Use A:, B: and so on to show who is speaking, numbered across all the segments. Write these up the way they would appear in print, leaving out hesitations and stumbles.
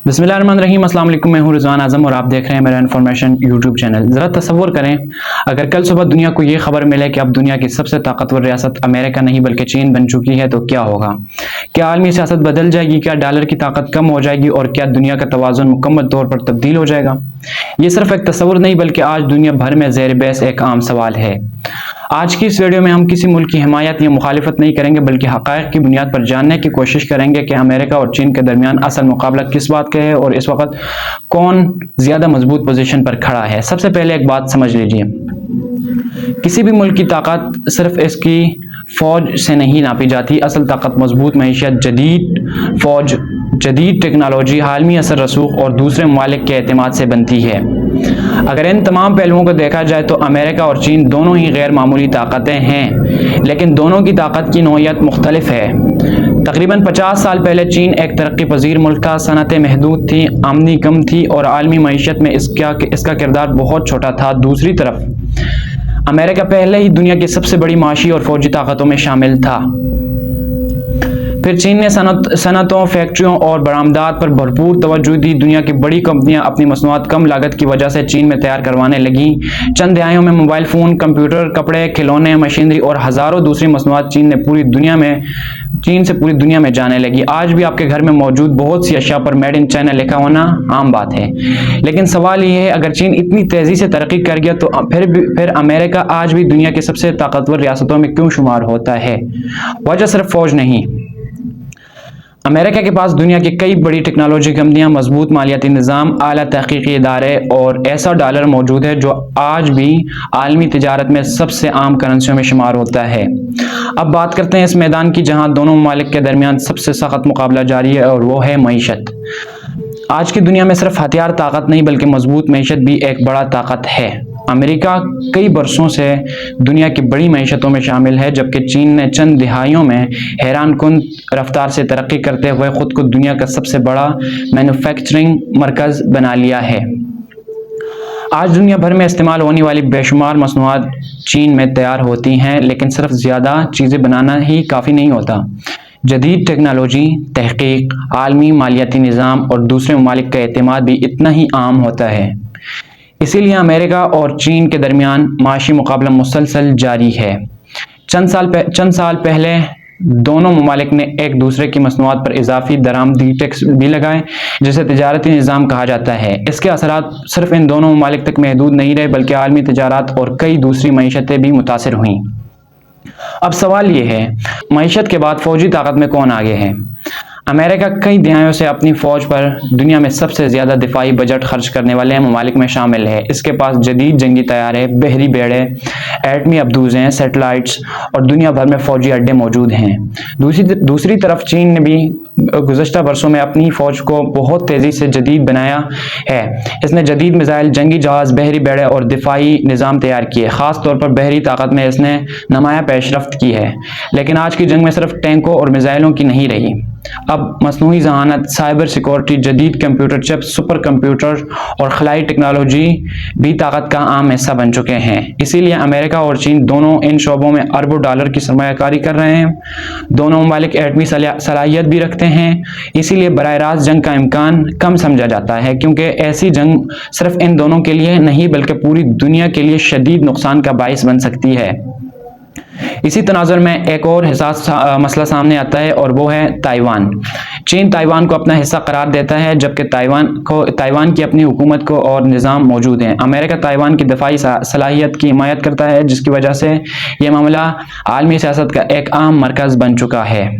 A: बिस्मिल्लाहिर्रहमानिर्रहीम। अस्सलाम वालेकुम। मैं हूं रिजवान आज़म और आप देख रहे हैं मेरा इन्फॉर्मेशन यूट्यूब चैनल। ज़रा तसव्वुर करें, अगर कल सुबह दुनिया को ये खबर मिले कि अब दुनिया की सबसे ताकतवर रियासत अमेरिका नहीं बल्कि चीन बन चुकी है तो क्या होगा? क्या आलमी सियासत बदल जाएगी? क्या डॉलर की ताकत कम हो जाएगी? और क्या दुनिया का तवाज़ुन मुकम्मल तौर पर तब्दील हो जाएगा? ये सिर्फ एक तस्वुर नहीं बल्कि आज दुनिया भर में ज़ेर बहस एक आम सवाल है। आज की इस वीडियो में हम किसी मुल्क की हिमायत या मुखालिफत नहीं करेंगे बल्कि हक़ाइक़ की बुनियाद पर जानने की कोशिश करेंगे कि अमेरिका और चीन के दरमियान असल मुकाबला किस बात का है और इस वक्त कौन ज़्यादा मजबूत पोजीशन पर खड़ा है। सबसे पहले एक बात समझ लीजिए, किसी भी मुल्क की ताकत सिर्फ इसकी फ़ौज से नहीं नापी जाती। असल ताकत मजबूत मईशत, जदीद फ़ौज, जदीद टेक्नोलॉजी, आलमी असर रसूख और दूसरे ममालिक के एतमाद से बनती है। अगर इन तमाम पहलुओं को देखा जाए तो अमेरिका और चीन दोनों ही गैर मामूली ताकतें हैं, लेकिन दोनों की ताकत की नौइयत मुख्तलिफ है। तकरीबन 50 साल पहले चीन एक तरक्की पजीर मुल्क था, सनतें महदूद थी, आमदनी कम थी और आलमी मईशत में इसका किरदार बहुत छोटा था। दूसरी तरफ अमेरिका पहले ही दुनिया की सबसे बड़ी माशी और फौजी ताकतों में शामिल था। फिर चीन ने सनतों, फैक्ट्रियों और बरामदात पर भरपूर तवज्जो दी। दुनिया की बड़ी कंपनियां अपनी मसनूआत कम लागत की वजह से चीन में तैयार करवाने लगी। चंद दहाइयों में मोबाइल फ़ोन, कंप्यूटर, कपड़े, खिलौने, मशीनरी और हज़ारों दूसरी मसनूआत चीन से पूरी दुनिया में जाने लगी। आज भी आपके घर में मौजूद बहुत सी अशिया पर मेड इन चाइना लिखा होना आम बात है। लेकिन सवाल ये है, अगर चीन इतनी तेज़ी से तरक्की कर गया तो फिर अमेरिका आज भी दुनिया की सबसे ताकतवर रियासतों में क्यों शुमार होता है? वजह सिर्फ फौज नहीं, अमेरिका के पास दुनिया की कई बड़ी टेक्नोलॉजी कंपनियां, मजबूत मालियाती निज़ाम, आला तहकीकी इदारे और ऐसा डॉलर मौजूद है जो आज भी आलमी तिजारत में सबसे आम करेंसियों में शुमार होता है। अब बात करते हैं इस मैदान की जहां दोनों ममालिक के दरमियान सबसे सख्त मुकाबला जारी है और वो है मईशत। आज की दुनिया में सिर्फ हथियार ताकत नहीं बल्कि मजबूत मईशत भी एक बड़ा ताकत है। अमेरिका कई बरसों से दुनिया की बड़ी मईशतों में शामिल है, जबकि चीन ने चंद दिहाइयों में हैरानकुन रफ्तार से तरक्की करते हुए खुद को दुनिया का सबसे बड़ा मैन्युफैक्चरिंग मरकज बना लिया है। आज दुनिया भर में इस्तेमाल होने वाली बेशुमार मसनूआत चीन में तैयार होती हैं, लेकिन सिर्फ ज़्यादा चीज़ें बनाना ही काफ़ी नहीं होता। जदीद टेक्नोलॉजी, तहकीक, आलमी मालियाती निज़ाम और दूसरे ममालिक का एतमाद भी इतना ही आम होता है। इसीलिए अमेरिका और चीन के दरमियान माशी मुकाबला मुसलसल जारी है। चंद साल पहले दोनों ममालिक ने एक दूसरे की मसनूआत पर इजाफी दरामदी टैक्स भी लगाए, जिसे तिजारती निज़ाम कहा जाता है। इसके असरात सिर्फ इन दोनों ममालिक तक महदूद नहीं रहे बल्कि आलमी तिजारत और कई दूसरी मईशतें भी मुतासिर हुईं। अब सवाल ये है, मईशत के बाद फौजी ताकत में कौन आगे है? अमेरिका कई दहाइयों से अपनी फ़ौज पर दुनिया में सबसे ज़्यादा दिफाई बजट खर्च करने वाले ममालिक में शामिल है। इसके पास जदीद जंगी तैयारे, बहरी बेड़े, एटमी अबदूज़ें, सैटेलाइट्स और दुनिया भर में फ़ौजी अड्डे मौजूद हैं। दूसरी तरफ चीन ने भी गुज़श्ता बरसों में अपनी फ़ौज को बहुत तेज़ी से जदीद बनाया है। इसने जदीद मिसाइल, जंगी जहाज़, बहरी बेड़े और दिफाई निज़ाम तैयार किए। ख़ास तौर पर बहरी ताकत में इसने नुमाया पेशरफ्त की है। लेकिन आज की जंग में सिर्फ टैंकों और मिसाइलों की नहीं रही, अब मसनूई ज़हानत, साइबर सिक्योरिटी, जदीद कंप्यूटर चिप्स, सुपर कंप्यूटर और खलाई टेक्नोलॉजी भी ताकत का आम हिस्सा बन चुके हैं। इसीलिए अमेरिका और चीन दोनों इन शोबों में अरबों डॉलर की सरमायाकारी कर रहे हैं। दोनों ममालिक एटमी सलाहियत भी रखते हैं, इसीलिए बराह रास्त जंग का इम्कान कम समझा जाता है, क्योंकि ऐसी जंग सिर्फ इन दोनों के लिए नहीं बल्कि पूरी दुनिया के लिए शदीद नुकसान का बाइस बन सकती है। इसी तनाजुर में एक और हिसास मसला सामने आता है और वो है ताइवान। चीन ताइवान को अपना हिस्सा करार देता है, जबकि ताइवान की अपनी हुकूमत को और निज़ाम मौजूद है। अमेरिका ताइवान की दफाई सलाहियत की हिमायत करता है, जिसकी वजह से यह मामला आलमी सियासत का एक आम मरकज़ बन चुका है।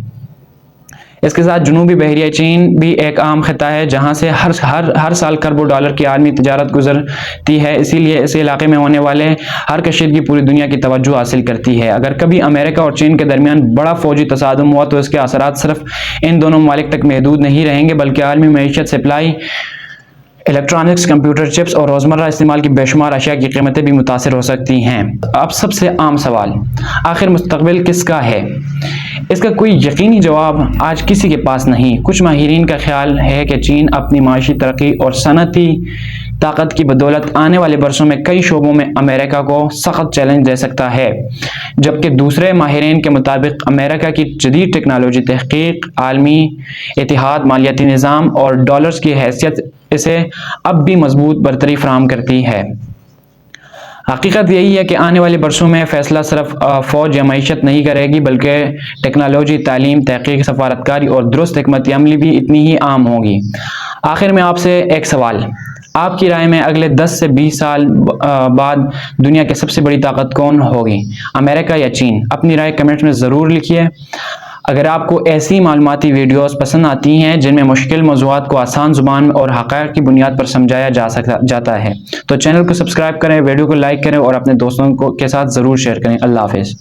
A: इसके साथ जनूबी बहरिया चीन भी एक आम खिता है जहां से हर साल खरबों डॉलर की आलमी तिजारत गुजरती है। इसीलिए इस इलाके में होने वाले हर कशीदगी पूरी दुनिया की तवज्जो हासिल करती है। अगर कभी अमेरिका और चीन के दरमियान बड़ा फौजी तसादुम हुआ तो इसके असरात सिर्फ इन दोनों ममालिक तक महदूद नहीं रहेंगे बल्कि आलमी मईशत, सप्लाई, इलेक्ट्रॉनिक्स, कंप्यूटर चिप्स और रोज़मर्रा इस्तेमाल की बेशुमार अशिया की कीमतें भी मुतासिर हो सकती हैं। अब सबसे आम सवाल, आखिर मुस्तकबिल किसका है? इसका कोई यकीनी जवाब आज किसी के पास नहीं। कुछ माहिरीन का ख्याल है कि चीन अपनी माशी तरक्की और सनती طاقت کی بدولت آنے والے برسوں میں کئی شعبوں میں امریکہ کو سخت چیلنج دے سکتا ہے، جبکہ دوسرے ماہرین کے مطابق امریکہ کی جدید ٹیکنالوجی، تحقیق، عالمی اتحاد، مالیاتی نظام اور ڈالرز کی حیثیت اسے اب بھی مضبوط برتری فراہم کرتی ہے۔ حقیقت یہی ہے کہ آنے والے برسوں میں فیصلہ صرف فوج یا معیشت نہیں کرے گی، بلکہ ٹیکنالوجی، تعلیم، تحقیق، سفارتکاری اور درست حکمت عملی بھی اتنی ہی عام ہوگی۔ آخر میں آپ سے ایک سوال، آپ کی رائے میں اگلے 10 سے 20 سال بعد دنیا کی سب سے بڑی طاقت کون ہوگی، امریکہ یا چین؟ اپنی رائے کمنٹس میں ضرور لکھیے۔ اگر آپ کو ایسی معلوماتی ویڈیوز پسند آتی ہیں جن میں مشکل موضوعات کو آسان زبان میں اور حقائق کی بنیاد پر سمجھایا جاتا ہے تو چینل کو سبسکرائب کریں، ویڈیو کو لائک کریں اور اپنے دوستوں کے ساتھ ضرور شیئر کریں۔ اللہ حافظ۔